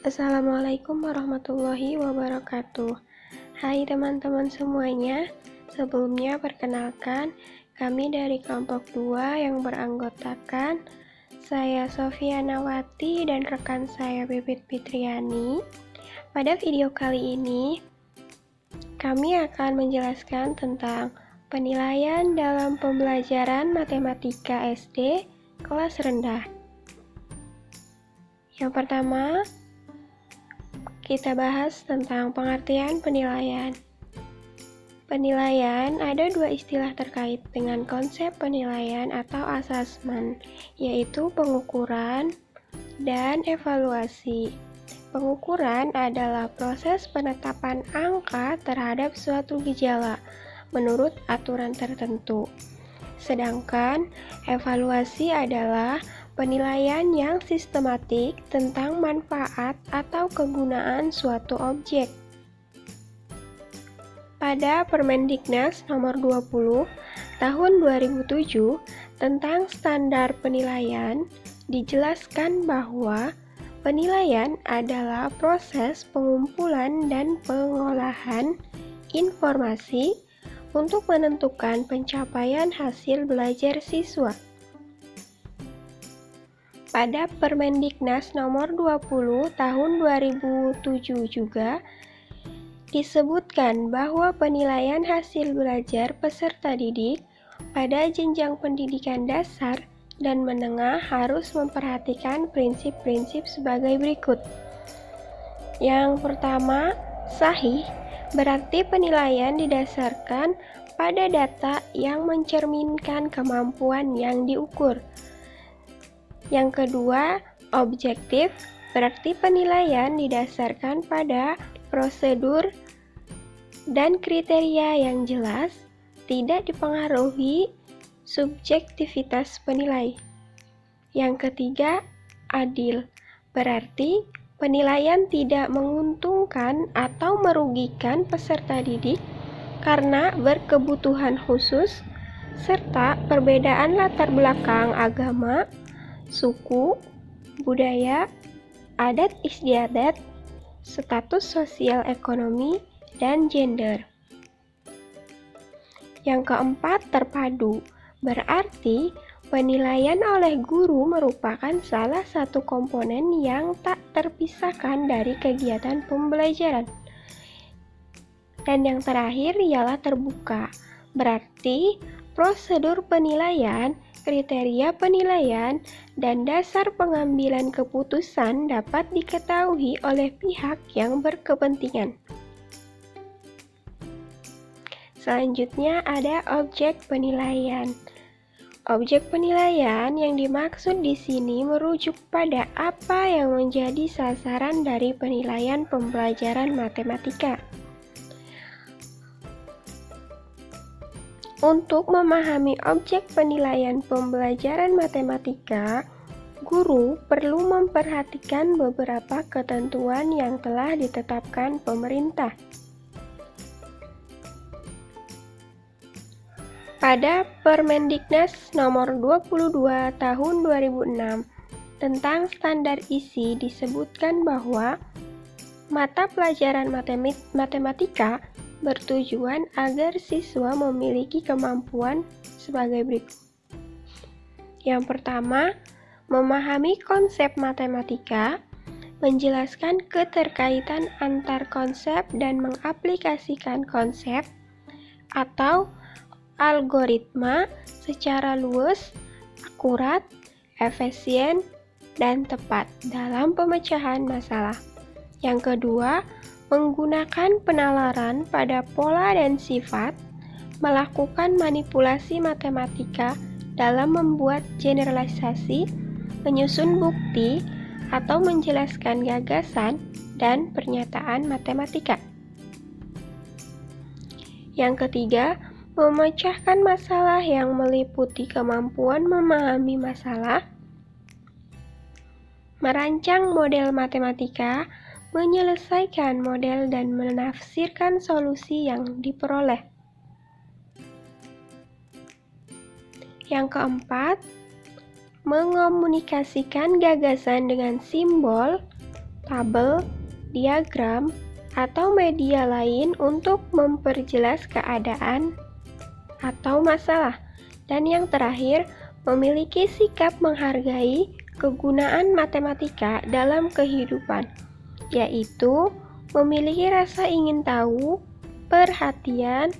Assalamualaikum warahmatullahi wabarakatuh. Hai teman-teman semuanya, sebelumnya perkenalkan, kami dari kelompok 2 yang beranggotakan saya Sofianawati dan rekan saya Bibit Fitriani. Pada video kali ini, kami akan menjelaskan tentang penilaian dalam pembelajaran matematika SD kelas rendah. Yang pertama, kita bahas tentang pengertian penilaian. Penilaian ada dua istilah terkait dengan konsep penilaian atau asesmen, yaitu pengukuran dan evaluasi. Pengukuran adalah proses penetapan angka terhadap suatu gejala menurut aturan tertentu. Sedangkan evaluasi adalah penilaian yang sistematik tentang manfaat atau kegunaan suatu objek. Pada Permendiknas nomor 20 tahun 2007 tentang standar penilaian, dijelaskan bahwa penilaian adalah proses pengumpulan dan pengolahan informasi untuk menentukan pencapaian hasil belajar siswa. Pada Permendiknas nomor 20 tahun 2007 juga disebutkan bahwa penilaian hasil belajar peserta didik pada jenjang pendidikan dasar dan menengah harus memperhatikan prinsip-prinsip sebagai berikut. Yang pertama, sahih, berarti penilaian didasarkan pada data yang mencerminkan kemampuan yang diukur. Yang kedua, objektif, berarti penilaian didasarkan pada prosedur dan kriteria yang jelas, tidak dipengaruhi subjektivitas penilai. Yang ketiga, adil, berarti penilaian tidak menguntungkan atau merugikan peserta didik karena berkebutuhan khusus serta perbedaan latar belakang agama, suku, budaya, adat istiadat, status sosial ekonomi, dan gender. Yang keempat, terpadu, berarti penilaian oleh guru merupakan salah satu komponen yang tak terpisahkan dari kegiatan pembelajaran. Dan yang terakhir ialah terbuka, berarti prosedur penilaian, kriteria penilaian, dan dasar pengambilan keputusan dapat diketahui oleh pihak yang berkepentingan. Selanjutnya ada objek penilaian. Objek penilaian yang dimaksud di sini merujuk pada apa yang menjadi sasaran dari penilaian pembelajaran matematika. Untuk memahami objek penilaian pembelajaran matematika, guru perlu memperhatikan beberapa ketentuan yang telah ditetapkan pemerintah. Pada Permendiknas nomor 22 tahun 2006 tentang standar isi disebutkan bahwa mata pelajaran matematika bertujuan agar siswa memiliki kemampuan sebagai berikut. Yang pertama, memahami konsep matematika, menjelaskan keterkaitan antar konsep dan mengaplikasikan konsep atau algoritma secara luas, akurat, efisien, dan tepat dalam pemecahan masalah. Yang kedua, menggunakan penalaran pada pola dan sifat, melakukan manipulasi matematika dalam membuat generalisasi, menyusun bukti, atau menjelaskan gagasan dan pernyataan matematika. Yang ketiga, memecahkan masalah yang meliputi kemampuan memahami masalah, merancang model matematika, menyelesaikan model dan menafsirkan solusi yang diperoleh. Yang keempat, mengomunikasikan gagasan dengan simbol, tabel, diagram, atau media lain untuk memperjelas keadaan atau masalah. Dan yang terakhir, memiliki sikap menghargai kegunaan matematika dalam kehidupan, yaitu memiliki rasa ingin tahu, perhatian,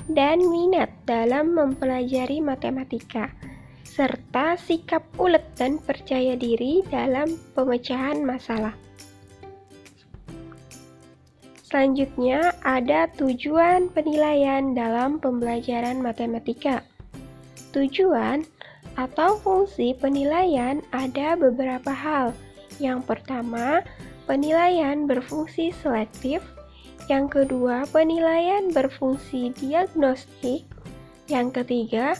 dan minat dalam mempelajari matematika, serta sikap ulet dan percaya diri dalam pemecahan masalah. Selanjutnya, ada tujuan penilaian dalam pembelajaran matematika. Tujuan atau fungsi penilaian ada beberapa hal. Yang pertama, penilaian berfungsi selektif. Yang kedua, penilaian berfungsi diagnostik. Yang ketiga,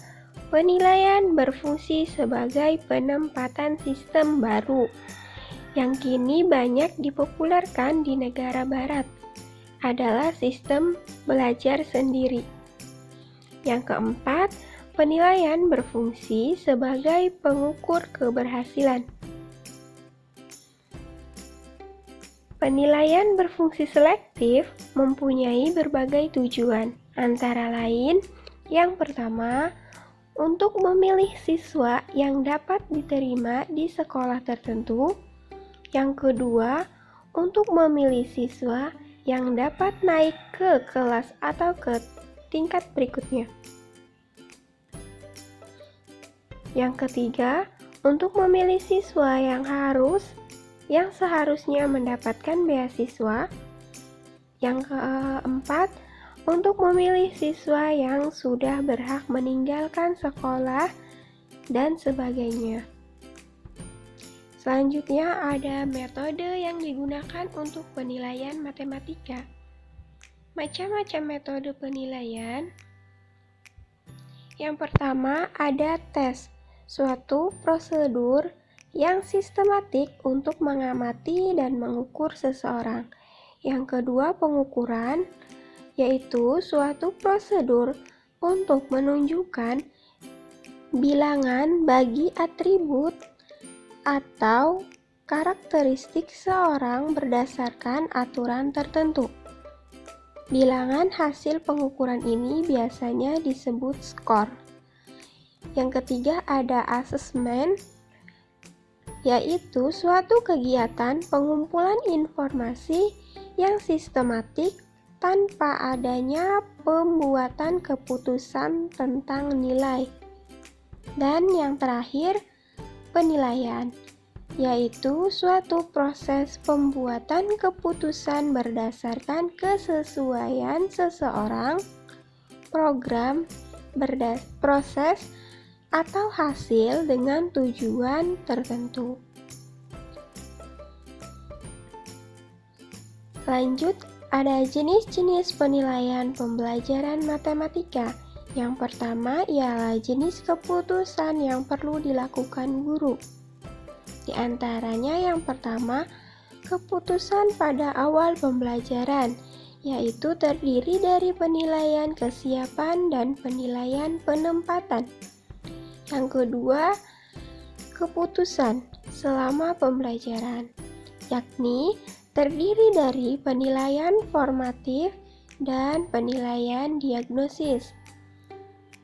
penilaian berfungsi sebagai penempatan sistem baru yang kini banyak dipopulerkan di negara barat, adalah sistem belajar sendiri. Yang keempat, penilaian berfungsi sebagai pengukur keberhasilan. Penilaian berfungsi selektif mempunyai berbagai tujuan, antara lain, yang pertama, untuk memilih siswa yang dapat diterima di sekolah tertentu. Yang kedua, untuk memilih siswa yang dapat naik ke kelas atau ke tingkat berikutnya. Yang ketiga, untuk memilih siswa yang seharusnya mendapatkan beasiswa. Yang keempat, untuk memilih siswa yang sudah berhak meninggalkan sekolah dan sebagainya. Selanjutnya ada metode yang digunakan untuk penilaian matematika. Macam-macam metode penilaian. Yang pertama ada tes, suatu prosedur yang sistematik untuk mengamati dan mengukur seseorang. Yang kedua pengukuran, yaitu suatu prosedur untuk menunjukkan bilangan bagi atribut atau karakteristik seorang berdasarkan aturan tertentu. Bilangan hasil pengukuran ini biasanya disebut skor. Yang ketiga ada asesmen, yaitu suatu kegiatan pengumpulan informasi yang sistematik tanpa adanya pembuatan keputusan tentang nilai. Dan yang terakhir, penilaian, yaitu suatu proses pembuatan keputusan berdasarkan kesesuaian seseorang, program, proses, atau hasil dengan tujuan tertentu. Lanjut, ada jenis-jenis penilaian pembelajaran matematika. Yang pertama ialah jenis keputusan yang perlu dilakukan guru. Di antaranya yang pertama, keputusan pada awal pembelajaran, yaitu terdiri dari penilaian kesiapan dan penilaian penempatan. Yang kedua, keputusan selama pembelajaran, yakni terdiri dari penilaian formatif dan penilaian diagnosis.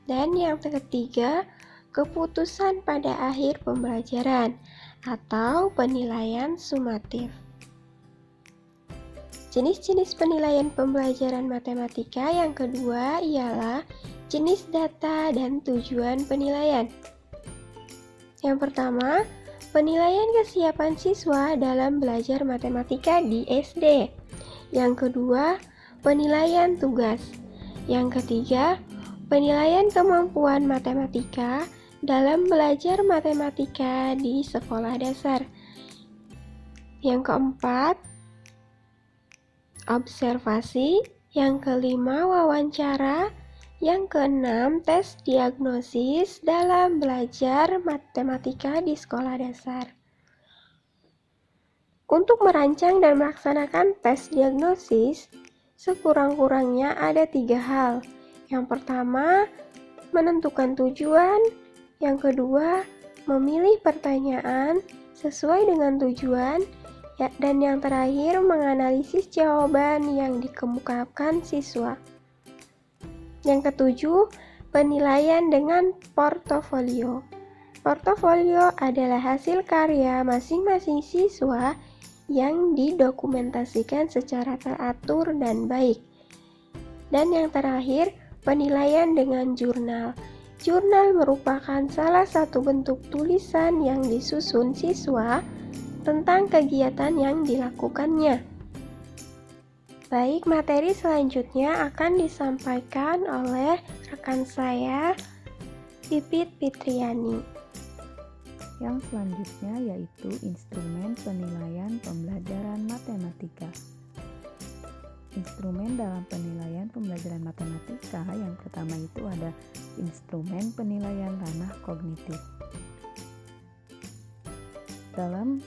Dan yang ketiga, keputusan pada akhir pembelajaran atau penilaian sumatif. Jenis-jenis penilaian pembelajaran matematika yang kedua ialah jenis data dan tujuan penilaian. Yang pertama, penilaian kesiapan siswa dalam belajar matematika di SD. Yang kedua, penilaian tugas. Yang ketiga, penilaian kemampuan matematika dalam belajar matematika di sekolah dasar. Yang keempat, observasi. Yang kelima, wawancara. Yang keenam, tes diagnosis dalam belajar matematika di sekolah dasar. Untuk merancang dan melaksanakan tes diagnosis, sekurang-kurangnya ada 3 hal. Yang pertama, menentukan tujuan. Yang kedua, memilih pertanyaan sesuai dengan tujuan. Ya, dan yang terakhir, menganalisis jawaban yang dikemukakan siswa. Yang ketujuh, penilaian dengan portofolio. Portofolio adalah hasil karya masing-masing siswa yang didokumentasikan secara teratur dan baik. Dan yang terakhir, penilaian dengan jurnal. Jurnal merupakan salah satu bentuk tulisan yang disusun siswa tentang kegiatan yang dilakukannya. Baik, materi selanjutnya akan disampaikan oleh rekan saya, Pipit Fitriani. Yang selanjutnya yaitu instrumen penilaian pembelajaran matematika. Instrumen dalam penilaian pembelajaran matematika yang pertama itu ada instrumen penilaian ranah kognitif. Dalam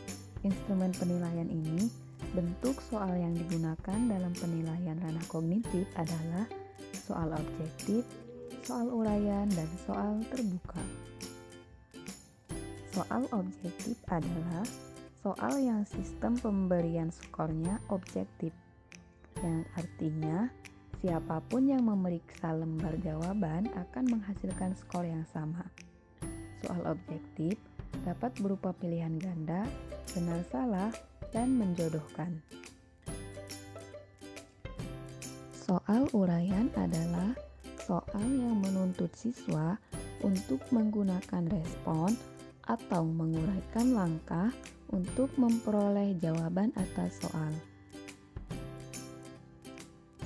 instrumen penilaian ini, bentuk soal yang digunakan dalam penilaian ranah kognitif adalah soal objektif, soal uraian, dan soal terbuka. Soal objektif adalah soal yang sistem pemberian skornya objektif, yang artinya siapapun yang memeriksa lembar jawaban akan menghasilkan skor yang sama. Soal objektif dapat berupa pilihan ganda, benar salah, dan menjodohkan. Soal uraian adalah soal yang menuntut siswa untuk menggunakan respon atau menguraikan langkah untuk memperoleh jawaban atas soal.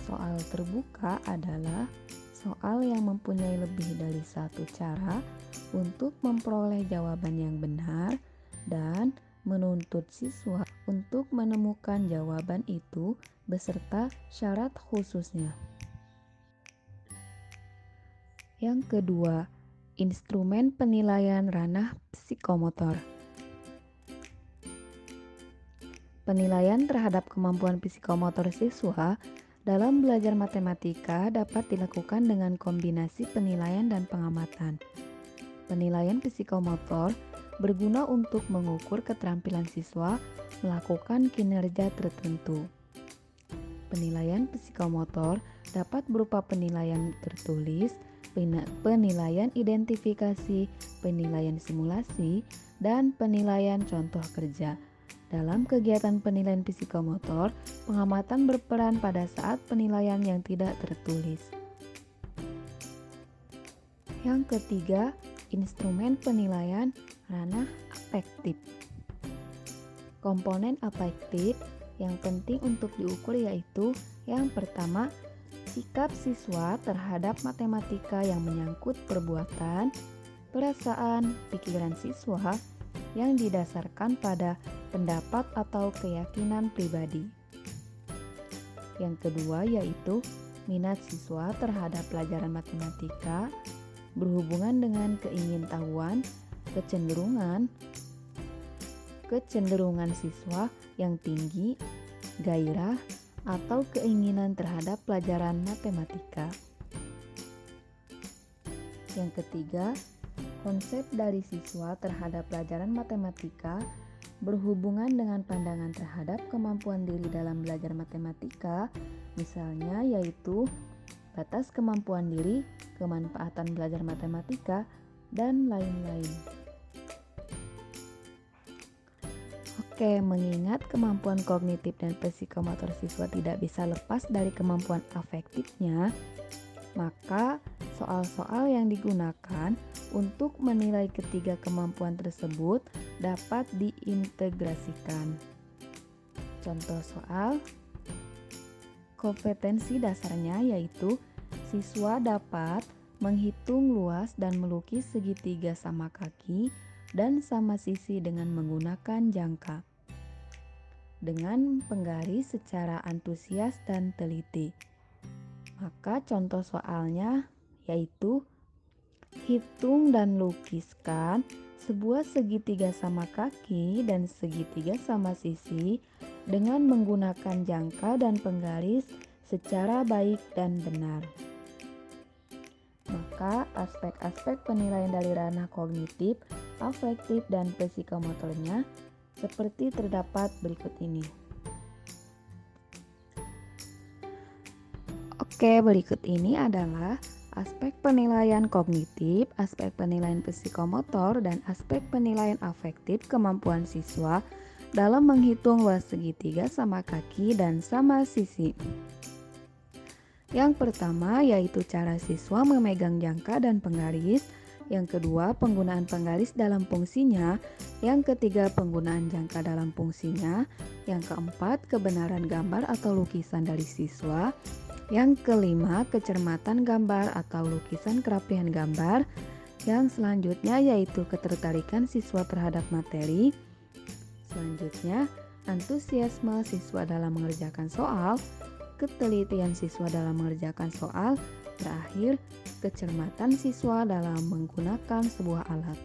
Soal terbuka adalah soal yang mempunyai lebih dari satu cara untuk memperoleh jawaban yang benar dan menuntut siswa untuk menemukan jawaban itu beserta syarat khususnya. Yang kedua, instrumen penilaian ranah psikomotor. Penilaian terhadap kemampuan psikomotor siswa dalam belajar matematika dapat dilakukan dengan kombinasi penilaian dan pengamatan. Penilaian psikomotor berguna untuk mengukur keterampilan siswa melakukan kinerja tertentu. Penilaian psikomotor dapat berupa penilaian tertulis, penilaian identifikasi, penilaian simulasi, dan penilaian contoh kerja. Dalam kegiatan penilaian psikomotor, pengamatan berperan pada saat penilaian yang tidak tertulis. Yang ketiga, instrumen penilaian ranah afektif. Komponen afektif yang penting untuk diukur yaitu yang pertama, sikap siswa terhadap matematika yang menyangkut perbuatan, perasaan, pikiran siswa yang didasarkan pada pendapat atau keyakinan pribadi. Yang kedua yaitu minat siswa terhadap pelajaran matematika berhubungan dengan keingintahuan, kecenderungan siswa yang tinggi, gairah, atau keinginan terhadap pelajaran matematika. Yang ketiga, konsep dari siswa terhadap pelajaran matematika berhubungan dengan pandangan terhadap kemampuan diri dalam belajar matematika, misalnya yaitu batas kemampuan diri, kemanfaatan belajar matematika, dan lain-lain. Oke, mengingat kemampuan kognitif dan psikomotor siswa tidak bisa lepas dari kemampuan afektifnya, maka soal-soal yang digunakan untuk menilai ketiga kemampuan tersebut dapat diintegrasikan. Contoh soal kompetensi dasarnya yaitu siswa dapat menghitung luas dan melukis segitiga sama kaki dan sama sisi dengan menggunakan jangka, dengan penggaris secara antusias dan teliti. Maka contoh soalnya yaitu hitung dan lukiskan sebuah segitiga sama kaki dan segitiga sama sisi dengan menggunakan jangka dan penggaris secara baik dan benar. Maka aspek-aspek penilaian dari ranah kognitif, afektif, dan psikomotornya seperti terdapat berikut ini. Oke, berikut ini adalah aspek penilaian kognitif, aspek penilaian psikomotor, dan aspek penilaian afektif kemampuan siswa dalam menghitung luas segitiga sama kaki dan sama sisi. Yang pertama yaitu cara siswa memegang jangka dan penggaris. Yang kedua, penggunaan penggaris dalam fungsinya. Yang ketiga, penggunaan jangka dalam fungsinya. Yang keempat, kebenaran gambar atau lukisan dari siswa. Yang kelima, kecermatan gambar atau lukisan kerapihan gambar. Yang selanjutnya yaitu ketertarikan siswa terhadap materi. Selanjutnya, antusiasme siswa dalam mengerjakan soal, ketelitian siswa dalam mengerjakan soal, terakhir, kecermatan siswa dalam menggunakan sebuah alat.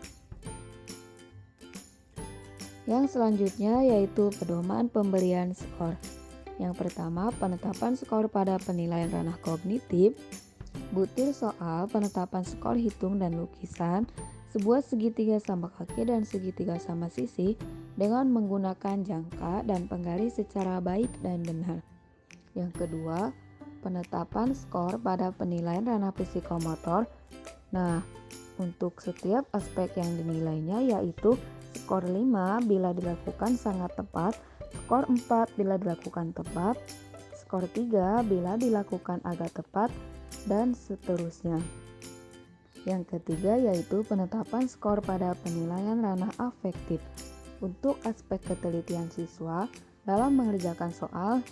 Yang selanjutnya yaitu pedoman pemberian skor. Yang pertama, penetapan skor pada penilaian ranah kognitif. Butir soal penetapan skor hitung dan lukisan sebuah segitiga sama kaki dan segitiga sama sisi dengan menggunakan jangka dan penggaris secara baik dan benar. Yang kedua, penetapan skor pada penilaian ranah psikomotor. Nah, untuk setiap aspek yang dinilainya yaitu skor 5 bila dilakukan sangat tepat, skor 4 bila dilakukan tepat, skor 3 bila dilakukan agak tepat, dan seterusnya. Yang ketiga yaitu penetapan skor pada penilaian ranah afektif. Untuk aspek ketelitian siswa dalam mengerjakan soal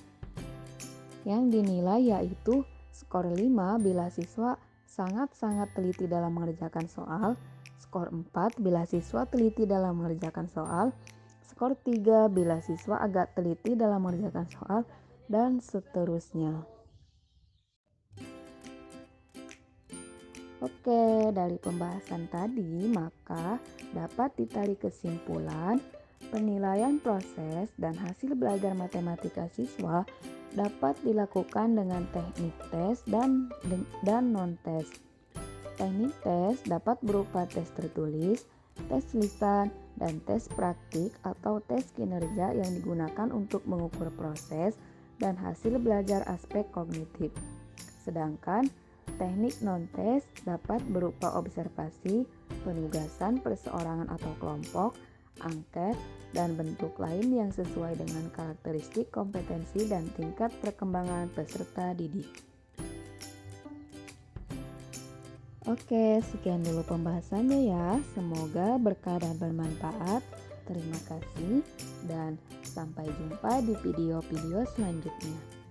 yang dinilai yaitu skor 5 bila siswa sangat-sangat teliti dalam mengerjakan soal, skor 4 bila siswa teliti dalam mengerjakan soal, skor 3 bila siswa agak teliti dalam mengerjakan soal, dan seterusnya. Oke, dari pembahasan tadi maka dapat ditarik kesimpulan penilaian proses dan hasil belajar matematika siswa dapat dilakukan dengan teknik tes dan non-tes. Teknik tes dapat berupa tes tertulis, tes lisan, dan tes praktik atau tes kinerja yang digunakan untuk mengukur proses dan hasil belajar aspek kognitif. Sedangkan teknik non-tes dapat berupa observasi, penugasan perseorangan atau kelompok, angket, dan bentuk lain yang sesuai dengan karakteristik kompetensi dan tingkat perkembangan peserta didik. Oke, sekian dulu pembahasannya ya. Semoga berkah dan bermanfaat. Terima kasih dan sampai jumpa di video-video selanjutnya.